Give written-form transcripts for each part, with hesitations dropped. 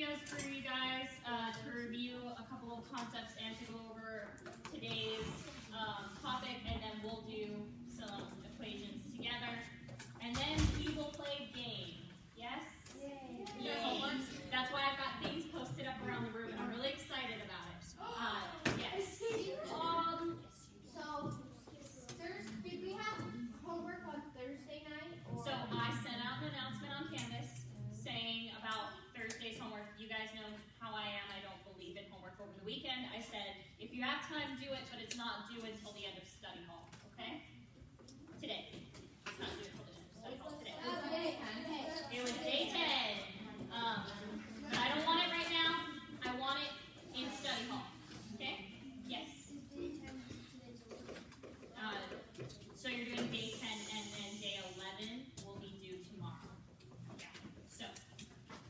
videos for you guys to review a couple of concepts and to go over today's topic, and then we'll do some equations together. And then we will play a game. Yes? Yay. Your homework. That's why I've got things posted up around the room, and I'm really excited about it. Yes. Did we have homework on Thursday night? Or? So I sent out an announcement on Canvas saying about Thursday's homework. You guys know how I am. I don't believe in homework over the weekend. I said, if you have time, do it, but it's not due until the end of study hall, okay? Today. It's not due until the end of study hall today. It was day 10. But I don't want it right now. I want it in study hall, okay? Yes. So you're doing day 10 and then day 11 will be due tomorrow. Yeah. So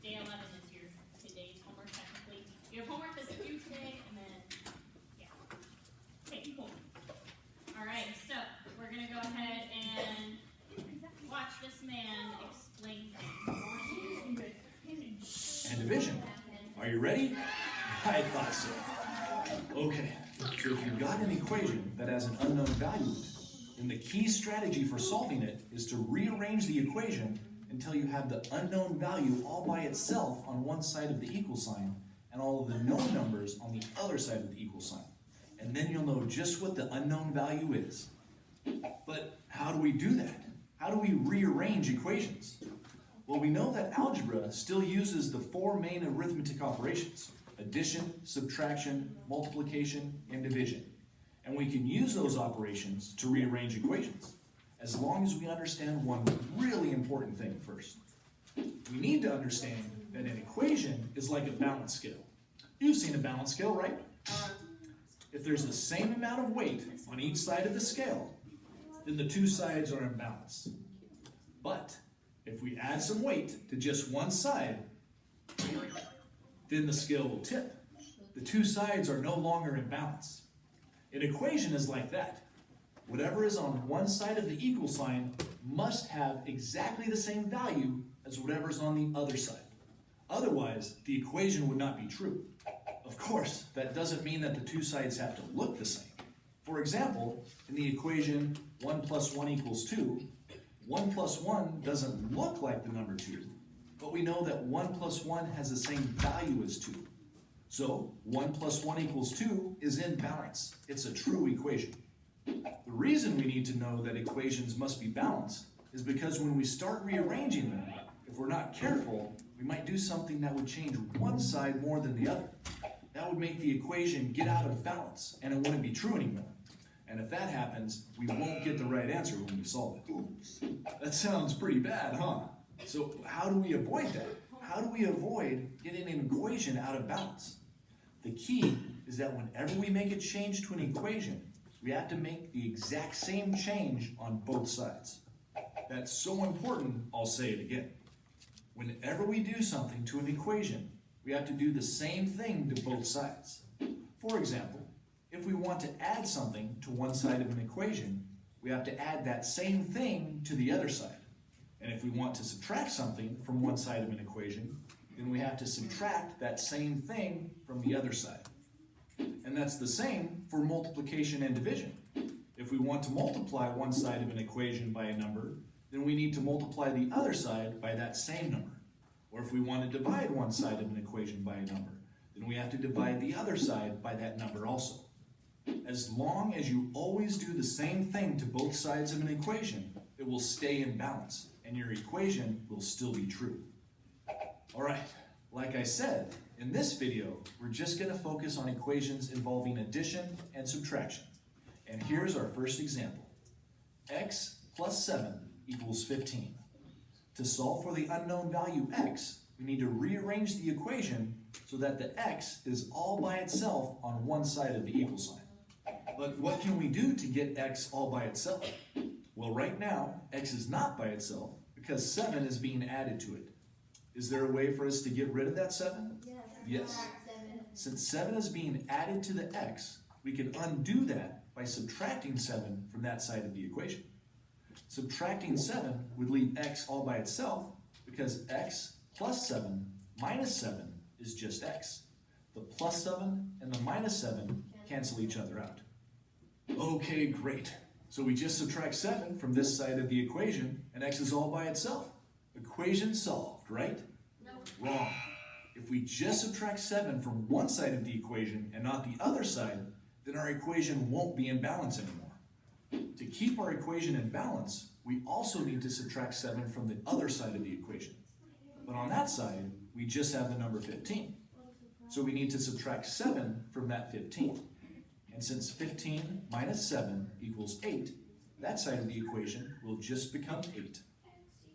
day 11 is your today's homework technically. You have homework that's due today and then, yeah. Okay, cool. All right, so we're going to go ahead and watch this man explain things. And division. Are you ready? I thought so. Okay, so if you've got an equation that has an unknown value in it, then the key strategy for solving it is to rearrange the equation until you have the unknown value all by itself on one side of the equal sign and all of the known numbers on the other side of the equal sign. And then you'll know just what the unknown value is. But how do we do that? How do we rearrange equations? Well, we know that algebra still uses the four main arithmetic operations: addition, subtraction, multiplication, and division. And we can use those operations to rearrange equations, as long as we understand one really important thing first. We need to understand that an equation is like a balance scale. You've seen a balance scale, right? If there's the same amount of weight on each side of the scale, then the two sides are in balance. But if we add some weight to just one side, then the scale will tip. The two sides are no longer in balance. An equation is like that. Whatever is on one side of the equal sign must have exactly the same value as whatever's on the other side. Otherwise, the equation would not be true. Of course, that doesn't mean that the two sides have to look the same. For example, in the equation 1 plus 1 equals 2, 1 plus 1 doesn't look like the number 2, but we know that 1 plus 1 has the same value as 2. So 1 plus 1 equals 2 is in balance. It's a true equation. The reason we need to know that equations must be balanced is because when we start rearranging them, if we're not careful, we might do something that would change one side more than the other. That would make the equation get out of balance, and it wouldn't be true anymore. And if that happens, we won't get the right answer when we solve it. Oops. That sounds pretty bad, huh? So how do we avoid that? How do we avoid getting an equation out of balance? The key is that whenever we make a change to an equation, we have to make the exact same change on both sides. That's so important, I'll say it again. Whenever we do something to an equation, we have to do the same thing to both sides. For example, if we want to add something to one side of an equation, we have to add that same thing to the other side. And if we want to subtract something from one side of an equation, then we have to subtract that same thing from the other side. And that's the same for multiplication and division. If we want to multiply one side of an equation by a number, then we need to multiply the other side by that same number. Or if we want to divide one side of an equation by a number, then we have to divide the other side by that number also. As long as you always do the same thing to both sides of an equation, it will stay in balance, and your equation will still be true. All right, like I said, in this video, we're just going to focus on equations involving addition and subtraction. And here's our first example. X plus 7 equals 15. To solve for the unknown value x, we need to rearrange the equation so that the x is all by itself on one side of the equal sign. But what can we do to get x all by itself? Well, right now, x is not by itself because 7 is being added to it. Is there a way for us to get rid of that 7? Yes. Since 7 is being added to the x, we can undo that by subtracting 7 from that side of the equation. Subtracting 7 would leave x all by itself because x plus 7 minus 7 is just x. The plus 7 and the minus 7 cancel each other out. Okay, great. So we just subtract 7 from this side of the equation, and x is all by itself. Equation solved, right? No. Wrong. If we just subtract 7 from one side of the equation and not the other side, then our equation won't be in balance anymore. To keep our equation in balance, we also need to subtract 7 from the other side of the equation. But on that side, we just have the number 15. So we need to subtract 7 from that 15. And since 15 minus 7 equals 8, that side of the equation will just become 8.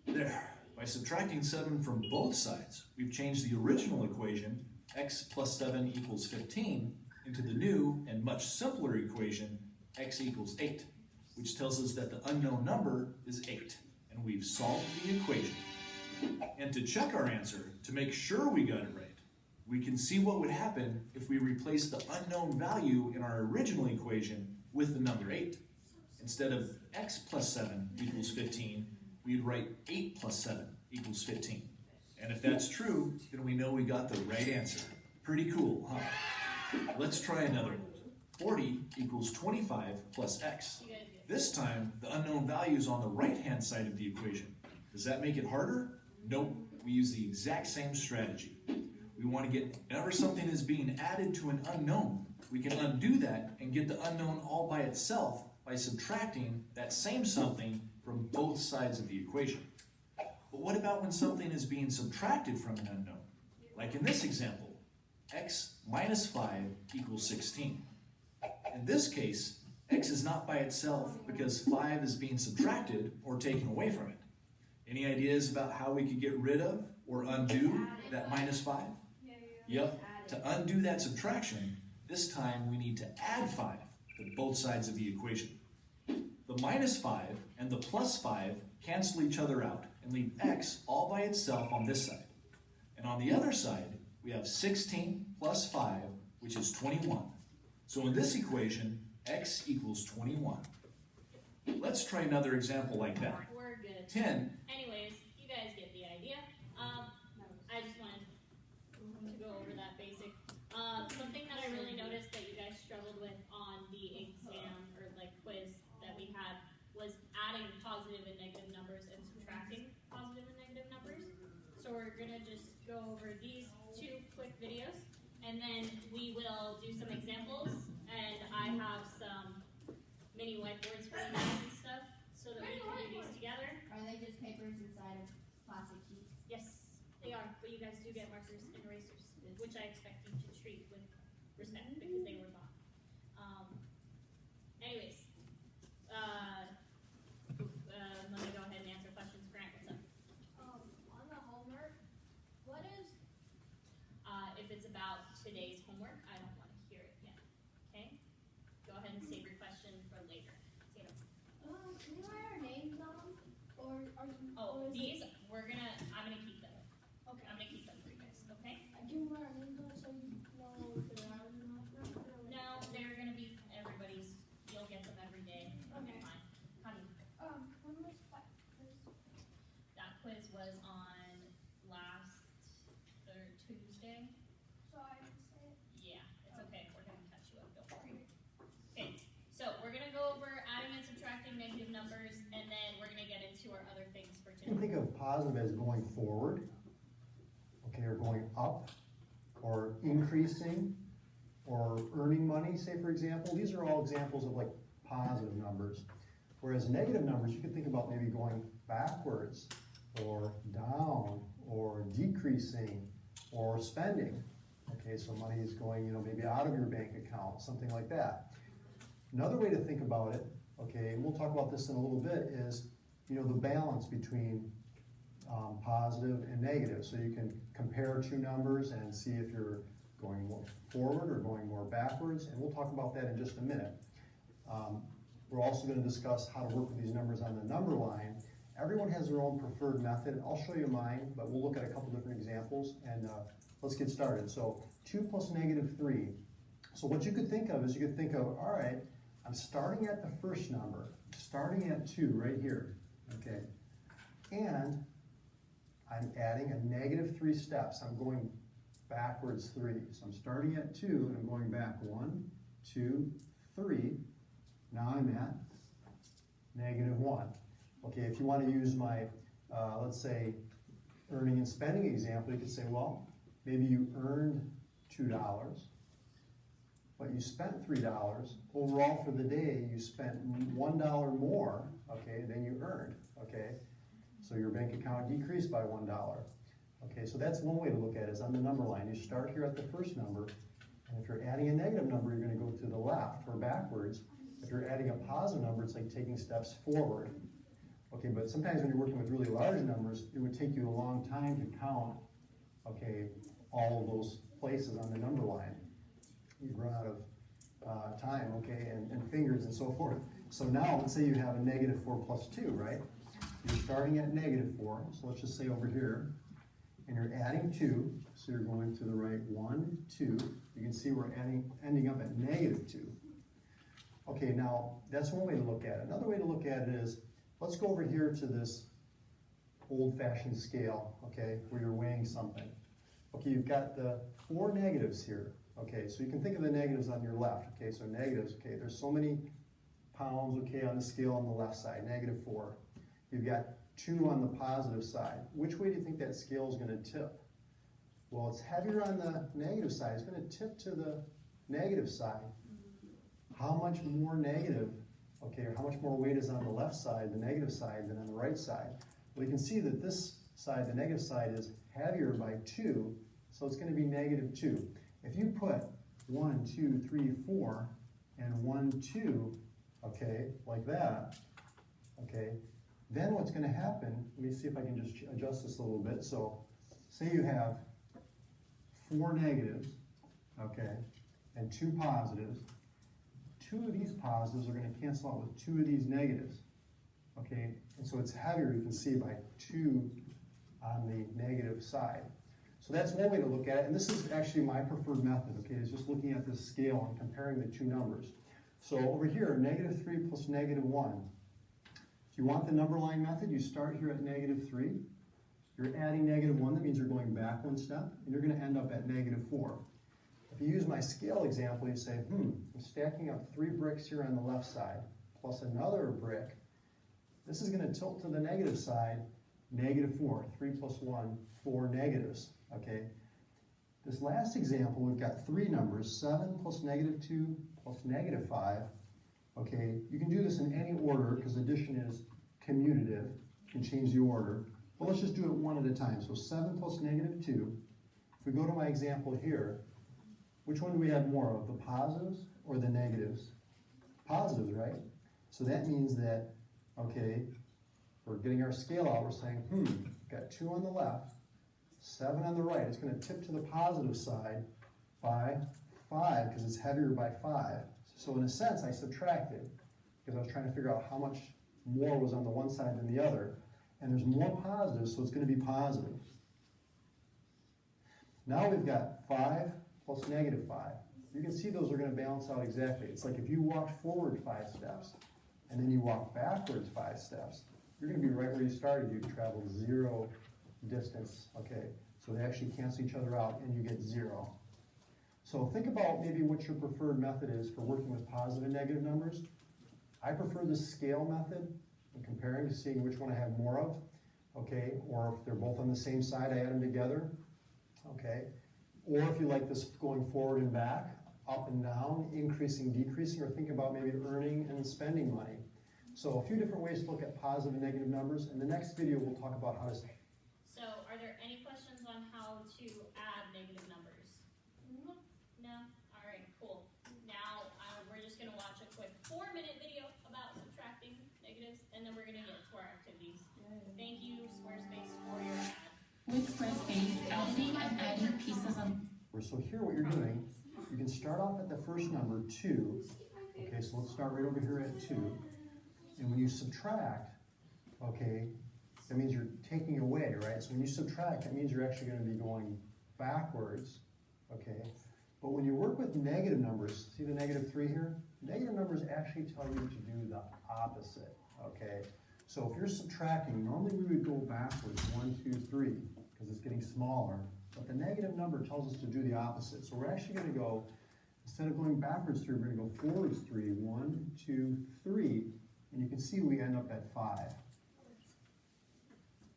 There. By subtracting 7 from both sides, we've changed the original equation, x plus 7 equals 15, into the new and much simpler equation, x equals 8, which tells us that the unknown number is 8, and we've solved the equation. And to check our answer, to make sure we got it right, we can see what would happen if we replace the unknown value in our original equation with the number 8. Instead of x plus 7 equals 15, we'd write 8 plus 7 equals 15. And if that's true, then we know we got the right answer. Pretty cool, huh? Let's try another one. 40 equals 25 plus x. This time, the unknown value is on the right-hand side of the equation. Does that make it harder? Nope. We use the exact same strategy. We want to get, whenever something is being added to an unknown, we can undo that and get the unknown all by itself by subtracting that same something from both sides of the equation. But what about when something is being subtracted from an unknown? Like in this example, x minus 5 equals 16. In this case, x is not by itself because 5 is being subtracted or taken away from it. Any ideas about how we could get rid of or undo that minus 5? Yep, to undo that subtraction, this time we need to add 5 to both sides of the equation. The minus 5 and the plus 5 cancel each other out and leave x all by itself on this side. And on the other side, we have 16 plus 5, which is 21. So in this equation, x equals 21. Let's try another example like that. We're good. 10. Anyways, you guys get the idea. I just wanted to go over that basic. Something that I really noticed that you guys struggled with on the exam or like quiz that we had was adding positive and negative numbers and subtracting positive and negative numbers. So we're gonna just go over these 2 quick videos, and then we will do some examples, and I have some mini whiteboards for you guys and stuff so that we can do these together. Are they just papers inside of plastic sheets? Yes, they are, but you guys do get markers and erasers, which I expect you to treat with respect because they were bought. Anyways, let me go ahead and answer questions. Grant, what's up? On the homework, what is, If it's about today's homework, I don't want to hear it yet. Okay? Go ahead and save your question for later. Tatum. can you write our names on them? Or are you? Oh, or is these it- I'm gonna keep them. Okay. I'm gonna keep them for you guys. Okay? I can write our names on it so you know if they're ours or not. No, they're gonna be everybody's. You'll get them every day. Okay. Fine. Honey, When was that? that quiz was on last Tuesday. So I can say it. Yeah, it's okay. We're gonna catch you up. Don't worry. Okay, so we're gonna go over adding and subtracting negative numbers, and then we're gonna get into our other things for You can today. think of positive as going forward, okay, or going up, or increasing, or earning money, say for example. These are all examples of like positive numbers. Whereas negative numbers, you can think about maybe going backwards, or down, or decreasing, or spending. Okay, so money is going, maybe out of your bank account, something like that. Another way to think about it, okay, and we'll talk about this in a little bit, is the balance between positive and negative. So you can compare 2 numbers and see if you're going more forward or going more backwards, and we'll talk about that in just a minute. We're also going to discuss how to work with these numbers on the number line. Everyone has their own preferred method. I'll show you mine, but we'll look at a couple different examples, and let's get started. So 2 plus negative 3. So what you could think of is you could think of, all right, I'm starting at the first number, starting at 2 right here, okay? And I'm adding a negative 3 steps. I'm going backwards 3. So I'm starting at 2 and I'm going back 1, 2, 3. Now I'm at -1. Okay, if you want to use my, let's say, earning and spending example, you could say, well, maybe you earned $2, but you spent $3. Overall for the day, you spent $1 more, okay, than you earned, okay? So your bank account decreased by $1. Okay, so that's one way to look at it, is on the number line. You start here at the first number, and if you're adding a negative number, you're gonna go to the left or backwards. If you're adding a positive number, it's like taking steps forward. Okay, but sometimes when you're working with really large numbers, it would take you a long time to count, okay, all of those places on the number line. You'd run out of time, okay, and fingers and so forth. So now, let's say you have a -4 plus 2, right? You're starting at -4, so let's just say over here, and you're adding 2, so you're going to the right 1, 2. You can see we're ending up at -2. Okay, now that's one way to look at it. Another way to look at it is, let's go over here to this old-fashioned scale, okay, where you're weighing something. Okay, you've got the 4 negatives here. Okay, so you can think of the negatives on your left. Okay, so negatives, okay, there's so many pounds, okay, on the scale on the left side, -4. You've got 2 on the positive side. Which way do you think that scale is going to tip? Well, it's heavier on the negative side. It's going to tip to the negative side. How much more negative, okay, or how much more weight is on the left side, the negative side, than on the right side? Well, you can see that this side, the negative side, is heavier by 2, so it's going to be -2. If you put 1, 2, 3, 4, and 1, 2, okay, like that, okay, then what's going to happen, let me see if I can just adjust this a little bit. So say you have 4 negatives, okay, and 2 positives. 2 of these positives are going to cancel out with 2 of these negatives, okay, and so it's heavier, you can see, by 2 on the negative side. So that's one way to look at it, and this is actually my preferred method, okay, is just looking at this scale and comparing the 2 numbers. So over here, -3 plus -1. If you want the number line method, you start here at -3. You're adding -1, that means you're going back 1 step, and you're going to end up at -4. If you use my scale example, you say, I'm stacking up 3 bricks here on the left side, plus another brick. This is going to tilt to the negative side, -4. 3 plus 1, 4 negatives, okay? This last example, we've got 3 numbers, 7 plus -2 plus -5. Okay, you can do this in any order because addition is commutative. You can change the order. But let's just do it one at a time. So 7 plus -2. If we go to my example here, which one do we have more of, the positives or the negatives? Positives, right? So that means that, okay, we're getting our scale out. We're saying, got 2 on the left, 7 on the right. It's going to tip to the positive side by 5 because it's heavier by 5. So in a sense, I subtracted because I was trying to figure out how much more was on the one side than the other. And there's more positives, so it's going to be positive. Now we've got 5 plus -5. You can see those are going to balance out exactly. It's like if you walked forward 5 steps and then you walk backwards 5 steps, you're going to be right where you started. You traveled 0 distance, okay? So they actually cancel each other out and you get 0. So think about maybe what your preferred method is for working with positive and negative numbers. I prefer the scale method and comparing to seeing which one I have more of, okay? Or if they're both on the same side, I add them together, okay? Or if you like this going forward and back, up and down, increasing, decreasing, or think about maybe earning and spending money. So a few different ways to look at positive and negative numbers. In the next video, we'll talk about how to. So are there any questions on how to add negative numbers? No? All right, cool. Now we're just going to watch a quick 4-minute video about subtracting negatives, and then we're going to get to our activities. Thank you, Squarespace, for your ad. With Squarespace, editing and adding pieces of... So here what you're doing, you can start off at the first number, 2. Okay, so let's start right over here at 2. And when you subtract, okay, that means you're taking away, right? So when you subtract, that means you're actually going to be going backwards, okay? But when you work with negative numbers, see the -3 here? Negative numbers actually tell you to do the opposite, okay? So if you're subtracting, normally we would go backwards, 1, 2, 3, because it's getting smaller. But the negative number tells us to do the opposite. So we're actually gonna go, instead of going backwards 3, we're gonna go forwards 3. 1, 2, 3, and you can see we end up at 5.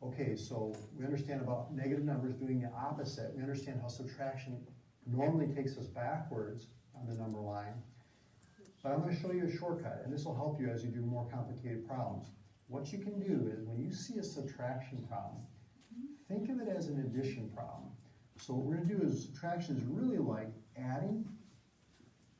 Okay, so we understand about negative numbers doing the opposite. We understand how subtraction normally takes us backwards on the number line. But I'm going to show you a shortcut, and this will help you as you do more complicated problems. What you can do is, when you see a subtraction problem, think of it as an addition problem. So what we're going to do is, subtraction is really like adding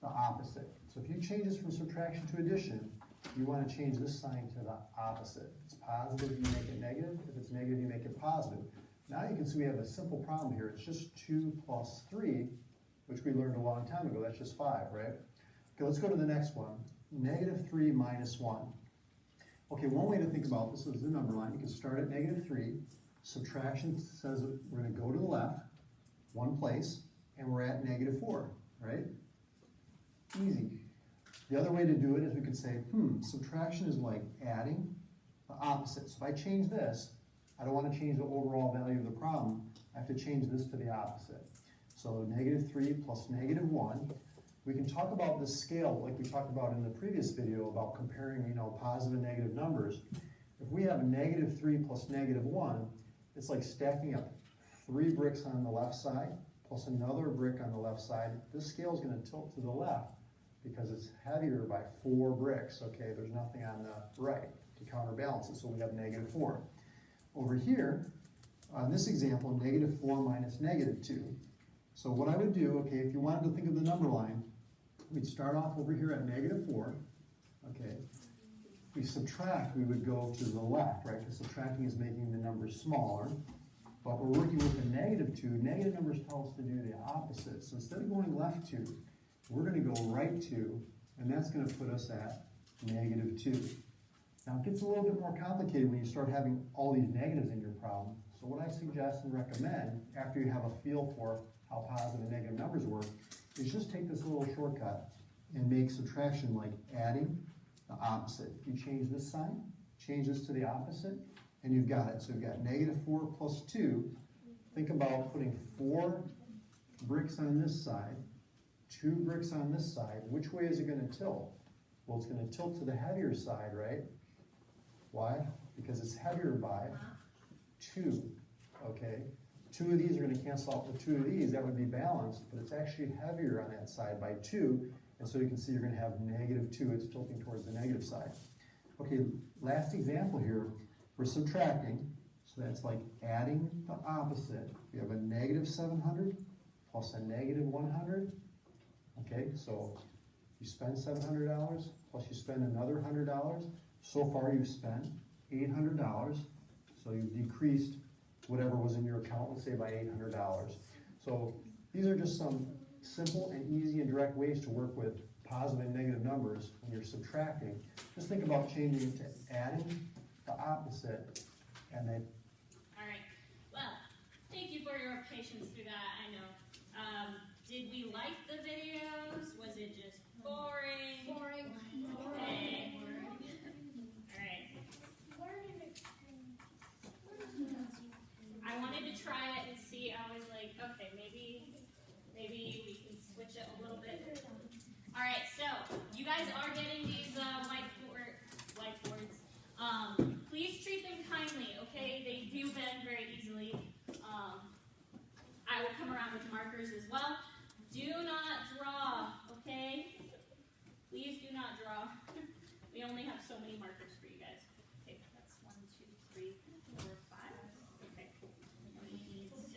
the opposite. So if you change this from subtraction to addition, you want to change this sign to the opposite. If it's positive, you make it negative. If it's negative, you make it positive. Now you can see we have a simple problem here. It's just 2 plus 3, which we learned a long time ago. That's just 5, right? Okay, let's go to the next one. Negative 3 minus 1. Okay, one way to think about this is the number line. You can start at negative 3. Subtraction says we're going to go to the left, one place, and we're at negative 4, right? Easy. The other way to do it is we could say, subtraction is like adding the opposite. So if I change this, I don't want to change the overall value of the problem. I have to change this to the opposite. So negative 3 plus negative 1. We can talk about this scale like we talked about in the previous video about comparing, positive and negative numbers. If we have negative 3 plus negative 1, it's like stacking up 3 bricks on the left side plus another brick on the left side. This scale is going to tilt to the left because it's heavier by 4 bricks, okay? There's nothing on the right to counterbalance it, so we have negative 4. Over here, on this example, negative 4 minus negative 2. So what I would do, okay, if you wanted to think of the number line, we'd start off over here at negative 4, okay? If we subtract, we would go to the left, right? Because subtracting is making the numbers smaller. But we're working with a negative 2. Negative numbers tell us to do the opposite. So instead of going left 2, we're going to go right 2, and that's going to put us at negative 2. Now it gets a little bit more complicated when you start having all these negatives in your problem. So what I suggest and recommend, after you have a feel for how positive and negative numbers work, is just take this little shortcut and make subtraction like adding the opposite. If you change this sign, change this to the opposite, and you've got it. So you've got negative 4 plus 2. Think about putting 4 bricks on this side, 2 bricks on this side. Which way is it going to tilt? Well, it's going to tilt to the heavier side, right? Why? Because it's heavier by 2, okay? 2 of these are going to cancel out with 2 of these. That would be balanced, but it's actually heavier on that side by 2, and so you can see you're going to have negative 2. It's tilting towards the negative side. Okay, last example here, we're subtracting, so that's like adding the opposite. We have a negative 700 plus a negative 100. Okay, so you spend $700 plus you spend another $100. So far you've spent $800. So you've decreased whatever was in your account, let's say by $800. So these are just some simple and easy and direct ways to work with positive and negative numbers when you're subtracting. Just think about changing to adding the opposite, and then. All right. Well, thank you for your patience through that. I know. Did we like the videos? Was it just boring? Boring. Okay. All right. I wanted to try it and see. I was like, okay, maybe we can switch it a little bit. All right. So you guys are getting these whiteboards. Please treat them kindly, okay? They do bend very easily. I will come around with markers as well. Do not draw, okay? Please do not draw. We only have so many markers for you guys. Okay, that's 1, 2, 3, 4, 5. Okay. And we need 6.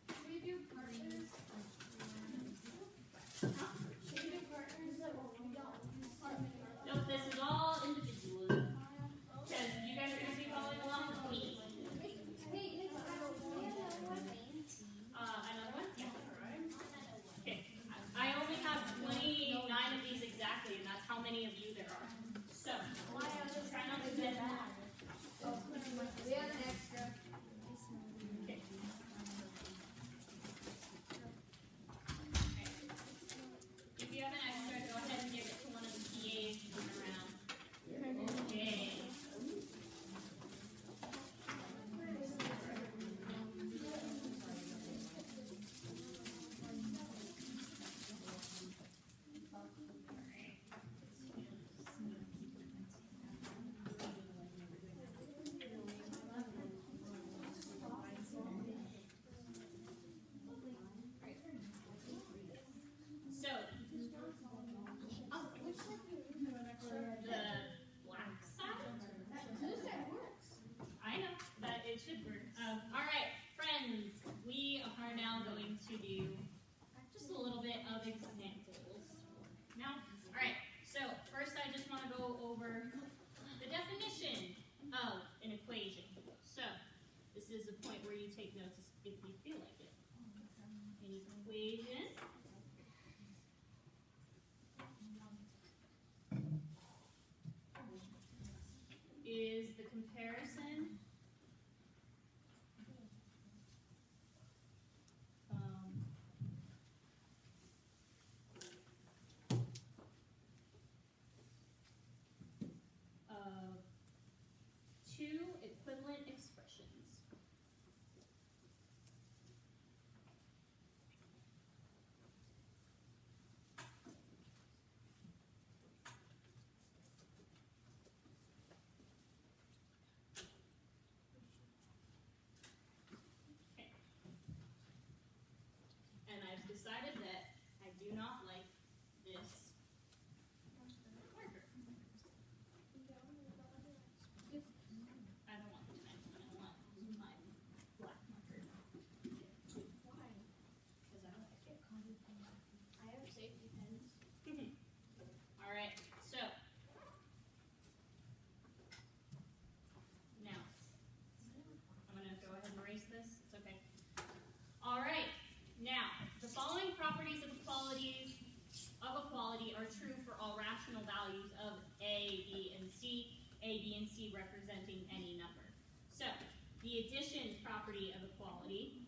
Should we do partners? Should we do partners? No, this is all individual. Because you guys are going to be following along with me. Hey, Another one? Yeah. Okay. I only have 29 of these exactly, and that's how many of you there are. chipper. All right, friends, we are now going to do just a little bit of examples. Now, all right, so first I just want to go over the definition of an equation. So, this is a point where you take notes if you feel like it. An equation is the comparison of two equivalent expressions. Okay. And I've decided that I do not like this marker. I don't want the pen. I want my black marker. Why? Because I don't like it. I have safety pins. All right, so now I'm gonna go ahead and erase this. It's okay. All right, now the following properties of equality are true for all rational values of A, B, and C. A, B, and C representing any number. So the addition property of equality.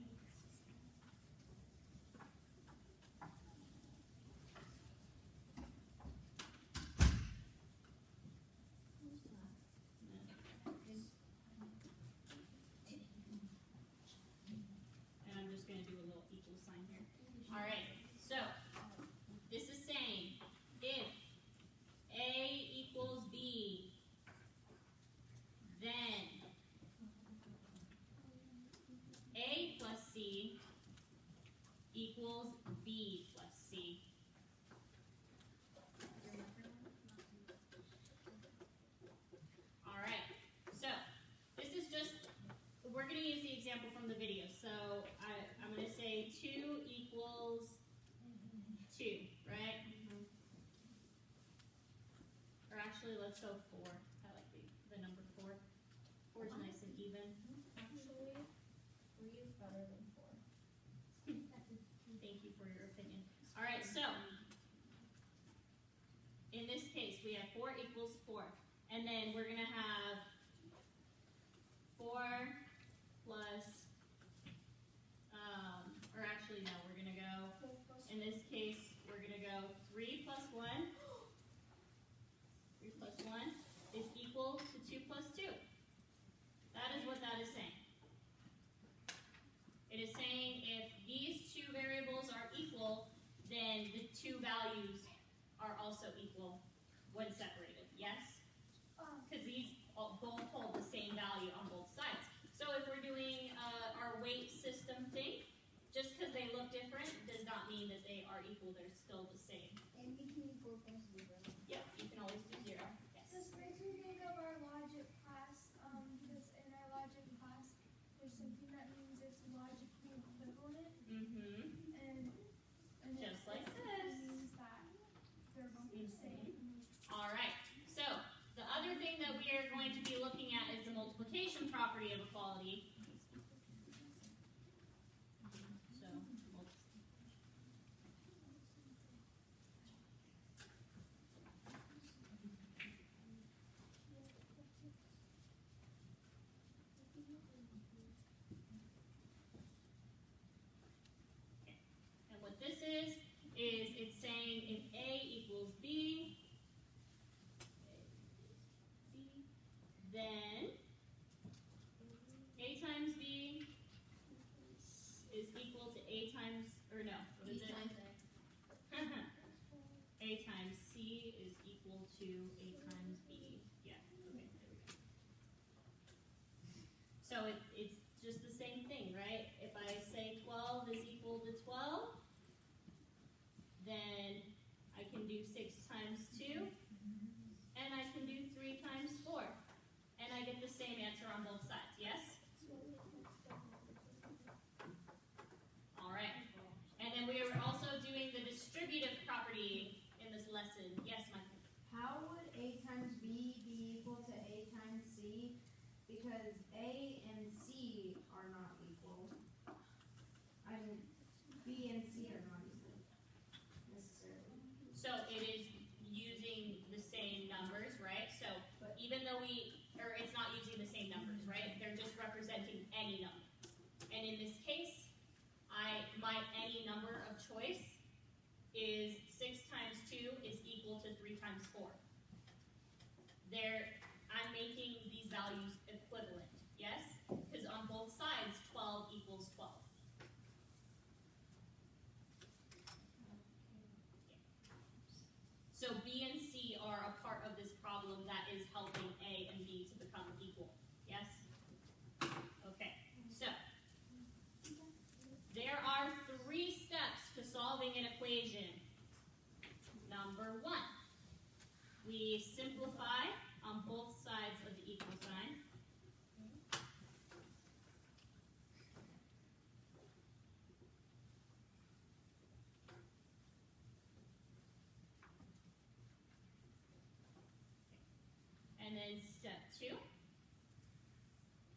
And I'm just going to do a little equal sign here. All right, so this is saying if A equals B, then A plus C equals B plus C. All right, so this is just, we're going to use the example from the video. So I'm going to say 2 equals 2, right? Or actually, let's go 4. I like the number 4. 4 is nice and even. Actually, 3 is better than 4. Thank you for your opinion. All right, so in this case, we have 4 equals 4. And then we're going to have 4 plus, or actually, no, we're going to go, in this case, we're going to go 3 plus 1. 3 plus 1 is equal to 2 plus 2. That is what that is saying. It is saying if these two variables are equal, then the two values are also equal when separated. Yes? Because these both hold the same value on both sides. So if we're doing our weight system thing, just because they look different does not mean that they are equal. They're still the same. And we can equal plus 0. Yep, you can always do 0. Yes. This makes me think of our logic class, because in our logic class, there's something that means it's logically equivalent, Mm-hmm. and Just it like this. means that they're both the same. All right. So the other thing that we are going to be looking at is the multiplication property of equality. So, and what this is it's saying if A equals B, then A times B is equal to A times, or no, what is it? A times C is equal to A times B. Yeah, okay, there we go. So it's just the same thing, right? If I say 12 is equal to 12, then I can do 6 times 2, and I can do 3 times 4. And I get the same answer on both sides, yes? So A times B be equal to A times C? Because A and C are not equal. I mean, B and C are not equal necessarily. So it is using the same numbers, right? So even though it's not using the same numbers, right? They're just representing any number. And in this case, my any number of choice is 6 times 2 is equal to 3 times 4. I'm making these values equivalent, yes? Because on both sides, 12 equals 12. So B and C are a part of this problem that is helping A and B to become equal. Yes? Okay, so there are 3 steps to solving an equation. Number 1, we simplify on both sides of the equal sign. And then step 2,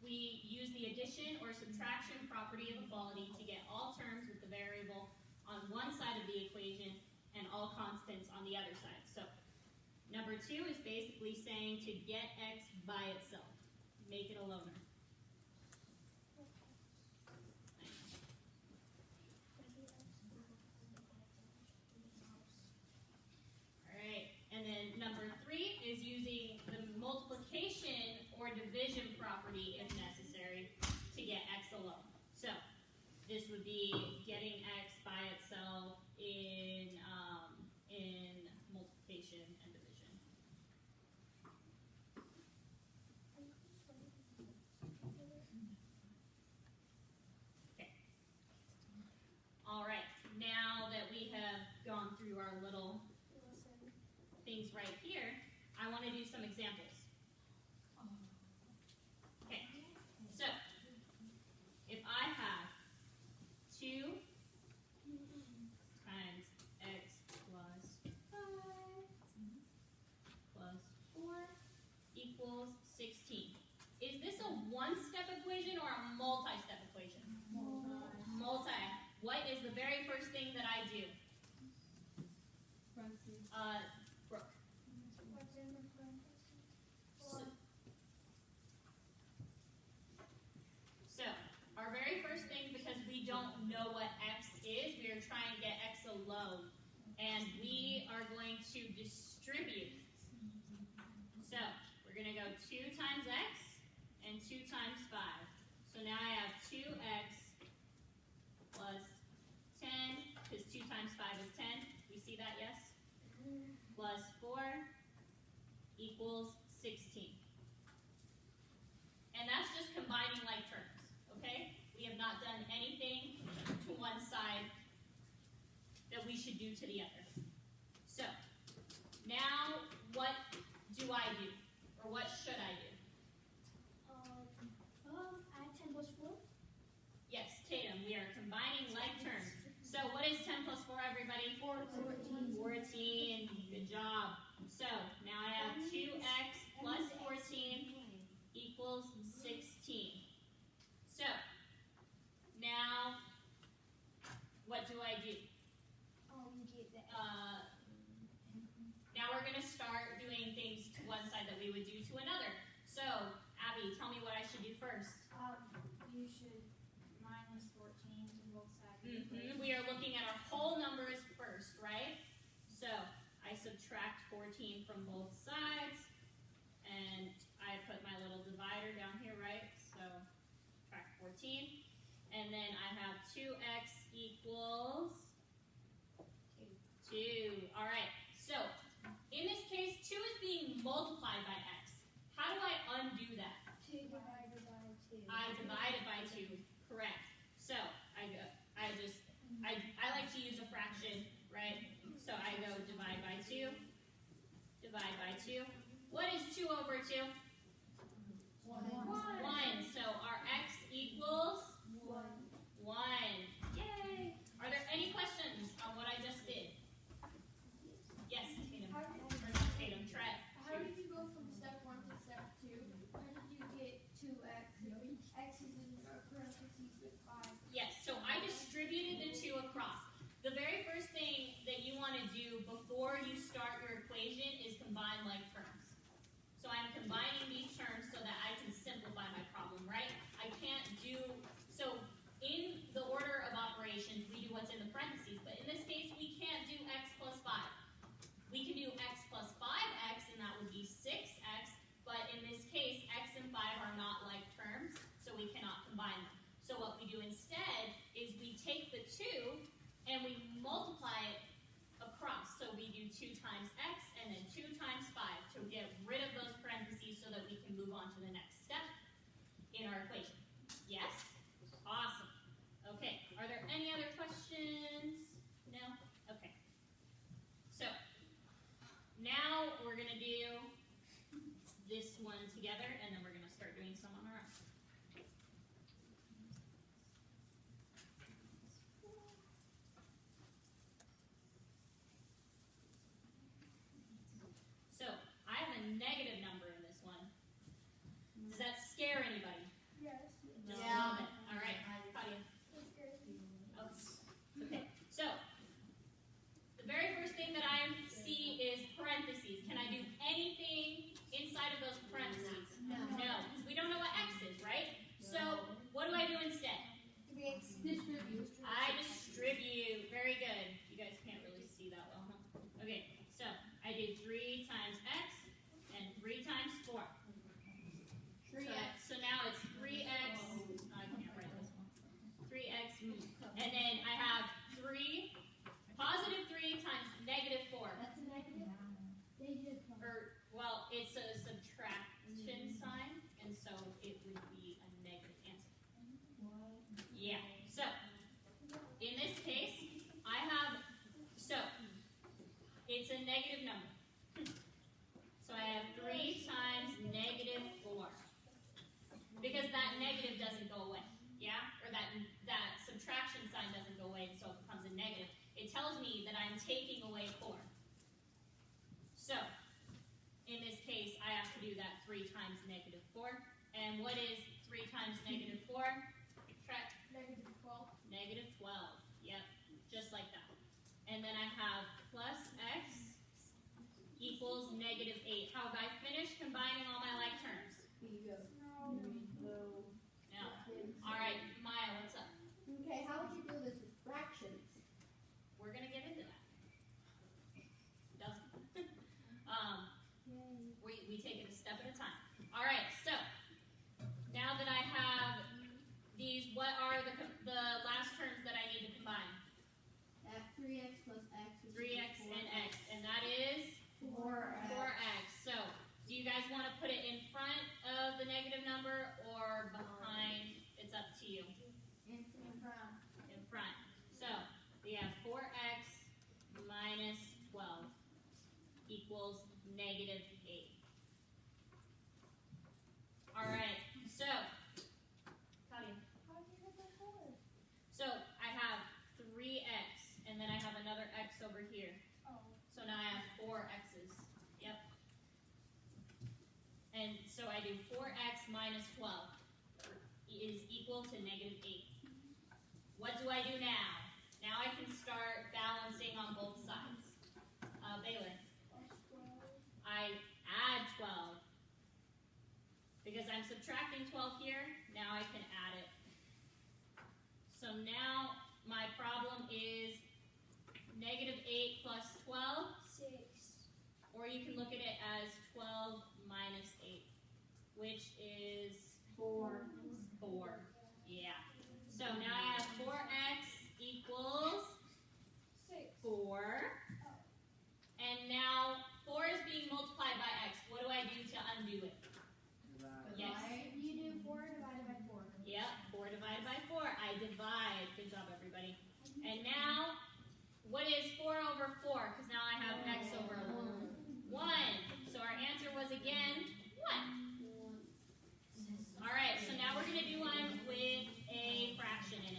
we use the addition or subtraction property of equality to get all terms with the variable on one side of the equation and all constants on the other side. So number 2 is basically saying to get x by itself, make it a loner. Alright, and then number 3 is using the multiplication or division property if necessary to get x alone. So this would be getting x by itself in multiplication and division. Okay. All right. Now that we have gone through our little things right here, I want to do some examples. Okay. So if I have 2 times x plus 5 plus 4 equals 16. Is this a one-step equation or a multi-step equation? Multi. What is the very first thing that I do? Brooke. What's in the parentheses? So, our very first thing, because we don't know what x is, we are trying to get x alone. And we are going to distribute. So, we're going to go 2 times x and 2 times 5. So now I have 2x plus 10, because 2 times 5 is 10. We see that, yes? Plus 4 equals 16. And that's just combining like terms, okay? We have not done anything to one side that we should do to the other. So, now what do I do? Or what should I do? Add 10 plus 4. Yes, Tatum, we are combining like terms. So what is 10 plus 4, everybody? 14. 14. Good job. So now I have 2x plus 14 equals 16. So now what do I do? Get that. Now we're going to start doing things to one side that we would do to another. So Abby, tell me what I should do first. You should minus 14 to both sides. We are looking at our whole numbers first, right? So I subtract 14 from both sides, and I put my little divider down here, right? So subtract 14, and then I have 2x equals 2. All right. So in this case, 2 is being multiplied by x. How do I undo that? 2 divided by 2. I divide it by 2. Correct. So I like to use a fraction, right? So I go divide by 2. Divide by 2. What is 2 over 2? 1. 1. So our x equals 1. 1. Yay! Are there any questions on what I just did? Yes, Tatum. Or not Tatum, Trent. How do our equation? Yes? Awesome. Okay, are there any other questions? No? Okay. So, now we're going to do this one together, and then we're going to start doing some on our own. So, I have a negative number in this one. Does that scare anybody? Yes. Just Yeah. a little bit. All right, Claudia. That's good. Oh, okay. So, the very first thing that I see is parentheses. Can I do anything inside of those parentheses? No. No, because we don't know what x is, right? So, what do I do instead? Distribute. I distribute. Very good. You guys can't really see that well, huh? Okay, so I do 3 times x and 3 times 4. 3x. So now it's 3x. I can't write this one. 3x. And then I have 3, positive 3 times negative 4. That's a negative. Or, well, it's a subtraction sign, and so it would be a negative answer. Yeah. So, in this case, I have, so, it's a negative number. So I have 3 times negative 4. Because that negative doesn't go away. Yeah? Or that subtraction sign doesn't go away, so it becomes a negative. It tells me that I'm taking away 4. So, in this case, I have to do that 3 times negative 4. And what is 3 times negative 4? Subtract. Negative 12. Negative 12. Yep, just like that. And then I have plus x equals negative 8. How have I finished combining all my like terms? No. No. All right, Maya, what's up? Okay, how would you do this with fractions? We're going to get into that. Doesn't. We take it a step at a time. All right, so now that I have these, what are the last terms that I need to combine? F 3x plus x is 3x and x, and that is 4x. 4x. So, do you guys want to put it in front of the negative number or behind? It's up to you. In front. In front. So, we have 4x minus 12 equals negative 8. All right, so, Claudia. How do you get that 4? So, I have 3x, and then I have another x over here. Oh. So now I have 4 x's. Yep. And so I do 4x minus 12 is equal to negative 8. What do I do now? Now I can start balancing on both sides. Baylor, Plus 12. I add 12. Because I'm subtracting 12 here, now I can add it. So now my problem is negative 8 plus 12. 6. Or you can look at it as 12 minus 8, which is 4. 4. Yeah. So now I have 4x equals 6. 4. And now 4 is being multiplied by x. What do I do to undo it? Yes. You do 4 divided by 4. Yep, 4 divided by 4. I divide. Good job, everybody. And now, what is 4 over 4? Because now I have x over 1. So our answer was again 1. All right, so now we're going to do one with a fraction in it.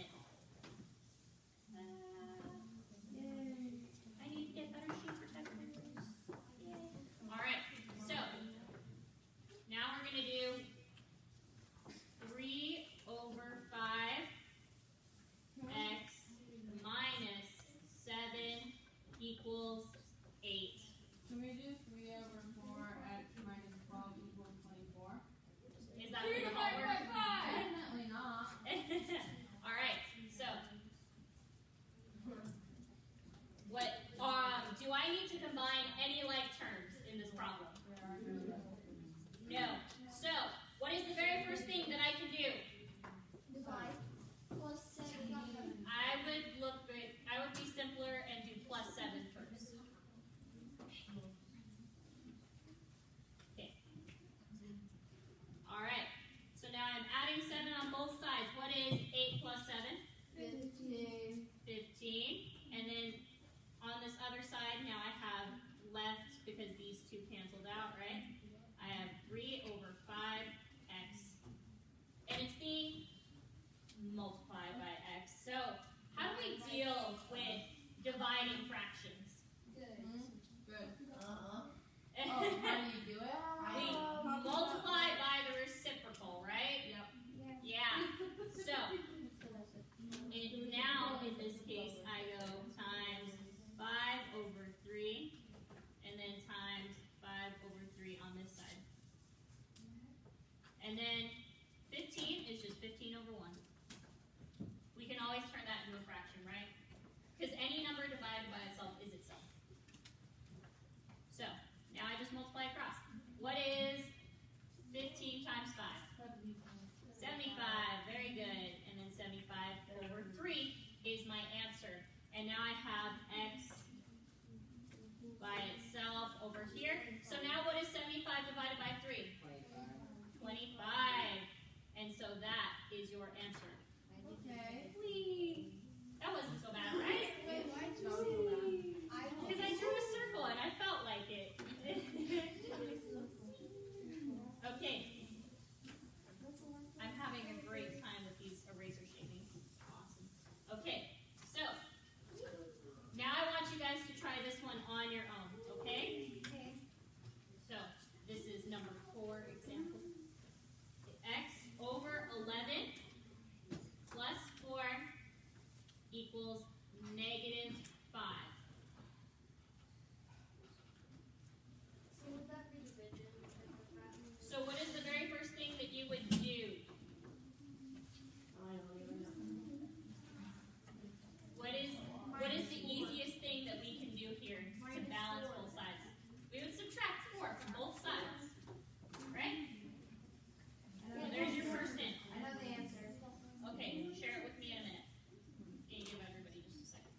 your answer. Okay. Whee! That wasn't so bad, right? Wait, why'd you No, say no, no. Because I drew a circle and I felt like it. Okay. I'm having a great time with these eraser shavings. Awesome. Okay, so now I want you guys to try this one on your own, okay? Okay. So this is number 4 example. X over 11 plus 4 equals negative 5. So would that be division? So what is the very first thing that you would do? What is the easiest thing that we can do here to balance both sides? We would subtract 4 from both sides, right? So there's your first hint. I know the answer. Okay, share it with me in a minute. Okay, give everybody just a second.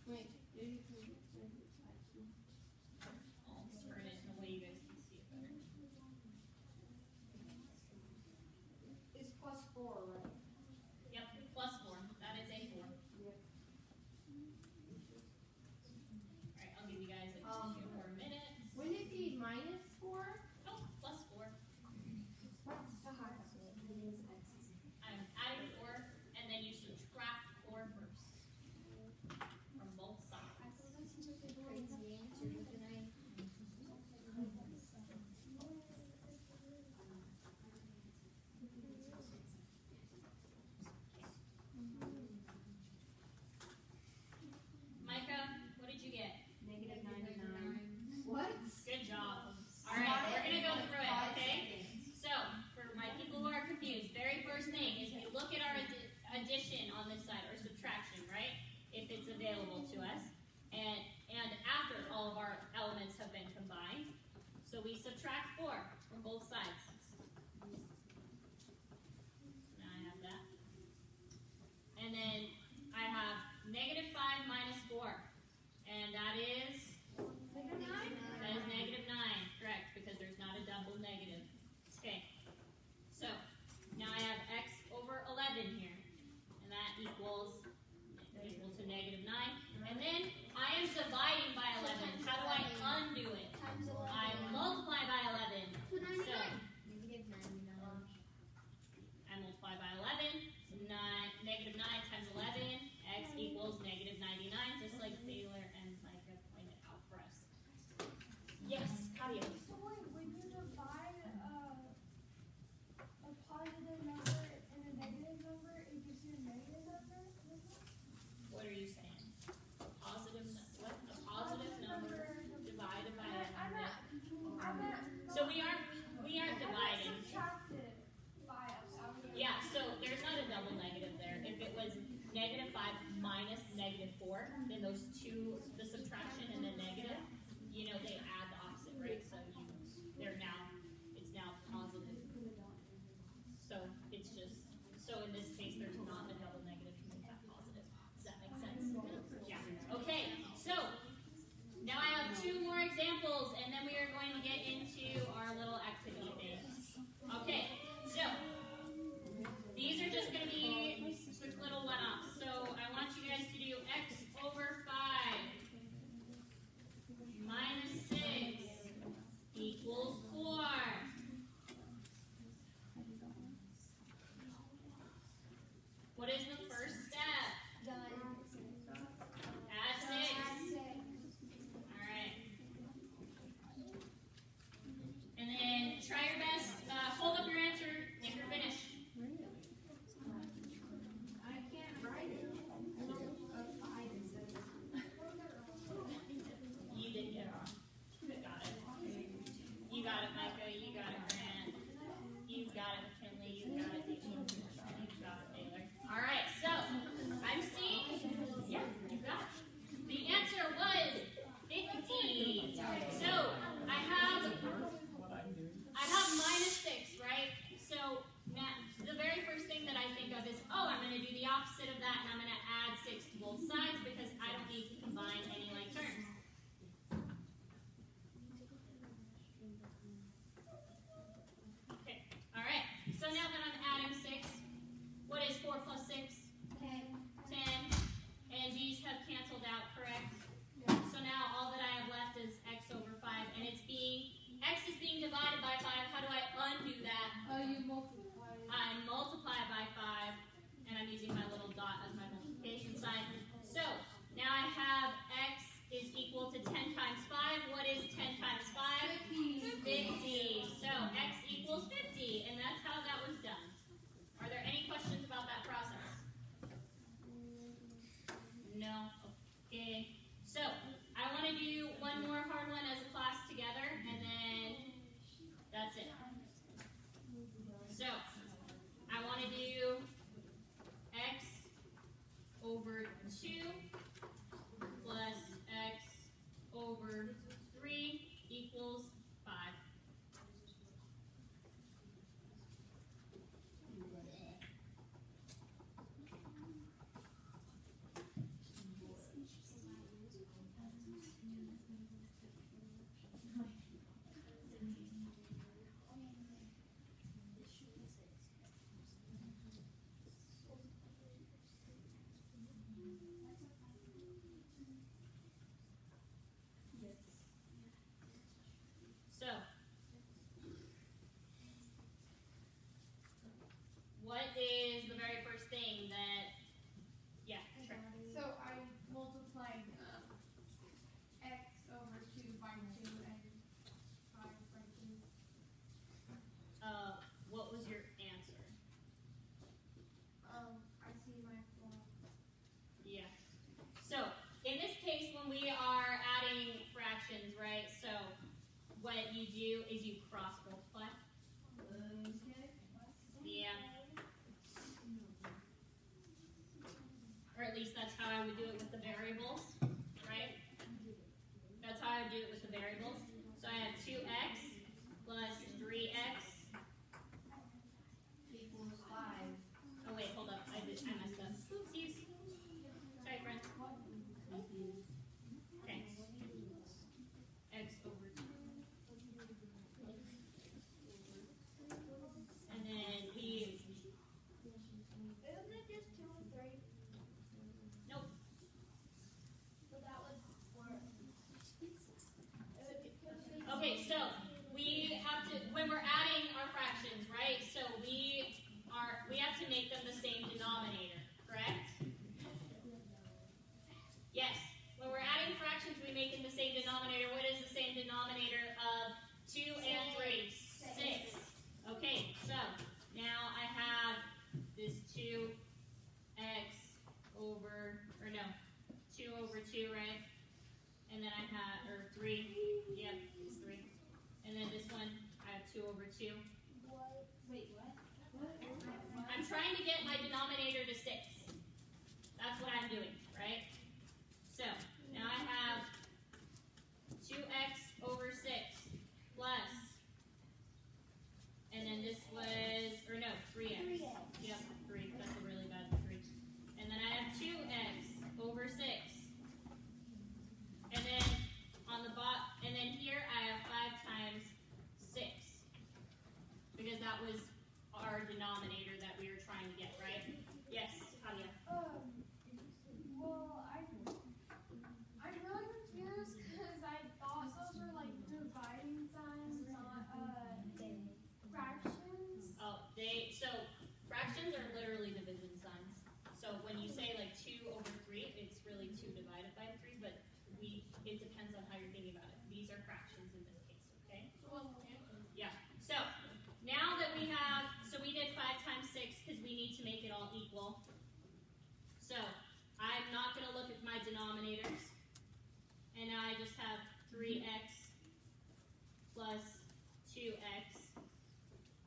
Wait, I'll turn it in a way you guys can see it better. it's plus 4, right? Yep, plus 4. That is a 4. Alright, I'll give you guys a 2 more minutes. Wouldn't it be minus 4? Oh, plus 4. I'm adding 4, and then you subtract 4 first. From both sides. Micah, what did you get? Negative 99. What? Good job. Alright, we're gonna go through it, okay? So, for my people who are confused, very first thing is we look at our addition on this side, or subtraction, right? If it's available to us. And after all of our elements have been combined. So we subtract 4 from both sides. Now I have that. And then I have negative 5 minus 4. And that is that is negative 9, correct, because there's not a double negative. Okay, so now I have x over 11 here, and that equals equal to negative 9. And then I am dividing by 11. How do I undo it? Times 11. I multiply by 11. 299. So Negative 99. I multiply by 11. 9, negative 9 times 11 multiply. I multiply by 5, and I'm using my little dot as my multiplication sign. So, now I have x is equal to 10 times 5. What is 10 times 5? 50. So, x equals 50, and that's how that was done. Are there any questions about that process? No? Okay. So, I want to do one more hard one as a class together, and then that's it. So, I want to do x over 2 plus x over 3 equals 5. So, what is the very first thing that, yeah, sure. So I multiplied x over 2 by 2 and 5 by 2. What was your answer? I see my flaw. Yeah. So, in this case, when we are adding fractions, right, so what you do is you cross multiply. Yeah. Or at least that's how I would do it with the variables, right? That's how I would do it with the variables. So I have 2x plus 3x. Equals 5. Oh wait, hold up. I messed up. Oopsies. Sorry, friend. Okay. X over 2. And then we, Isn't it just 2 and 3? nope. So that would work. Okay, so we have to, when we're adding our fractions, right? So we have to make them the same denominator, correct? Yes. When we're adding fractions, we make them the same denominator. What is the same denominator of 2 and 3? 6. Okay, so now I have this 2x over, or no, 2 over 2, right? And then I have, or 3, yep, it's 3. And then this one, I have 2 over 2. Wait, what? I'm trying to get my denominator to 6. That's what I'm doing, right? So, now I have 2x over 6 plus, and then this was, or no, 3x. Yep, 3. That's a really bad 3. And then I have 2x over 6. And then on the bottom, and then here I have 5 times 6. Because that was our denominator that we were trying to get, right? Yes, Katia. Well, I'm really confused because I thought those were like dividing signs, not fractions. Oh, so fractions are literally division signs. So when you say like 2 over 3, it's really 2 divided by 3, but it depends on how you're thinking about it. These are fractions in this case, okay? Yeah. So now that we have, so we did 5 times 6 because we need to make it all equal. So I'm not going to look at my denominators. And now I just have 3x plus 2x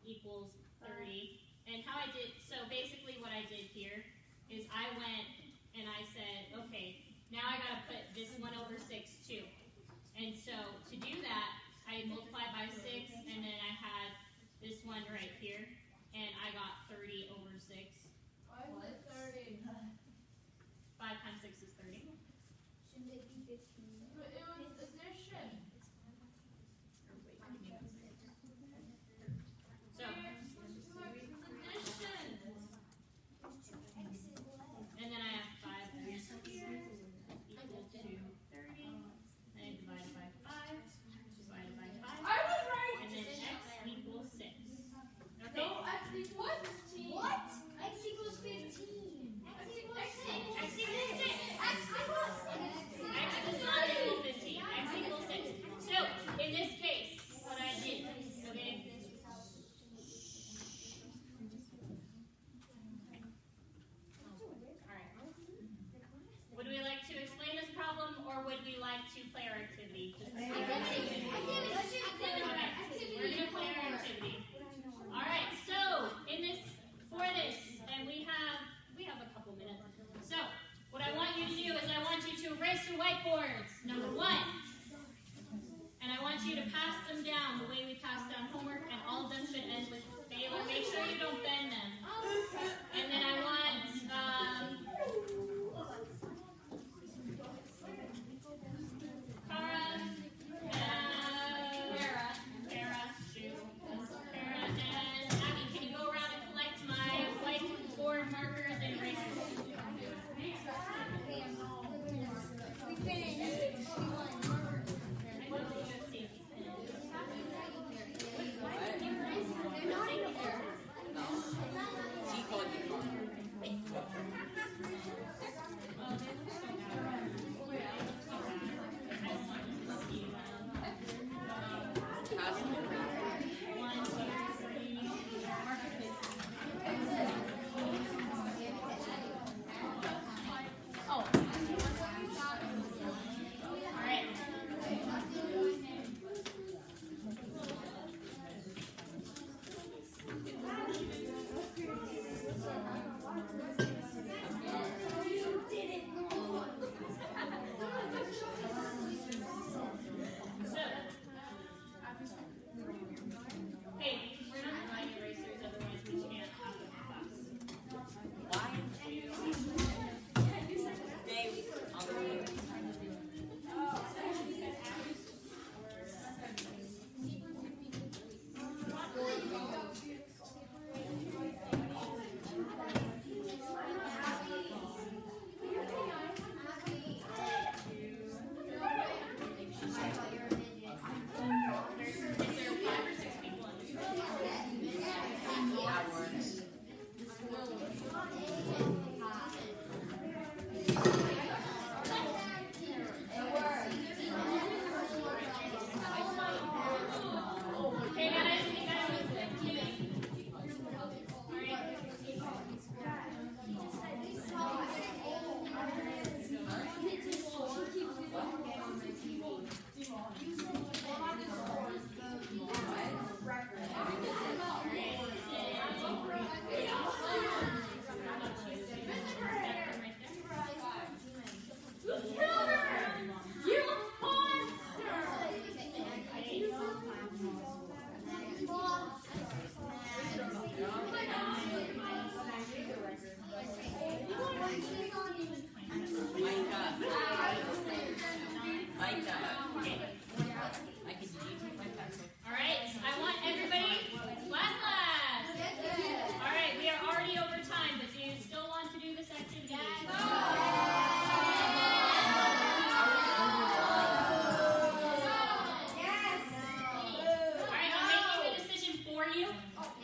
equals 30. And how I did, so basically what I did here is I went and I said, okay, now I got to put this 1 over 6 too. And so to do that, I multiplied by 6 and then I had this one right here. And I got 30 over 6. Why is it 30? 5 times 6 is 30. Should it be 15? But it was addition. So, Addition. and then I have 5 here equal to 30. Then I divided by 5, divided by 5. I was right. And then x equals 6. Okay. No, I you? Oh,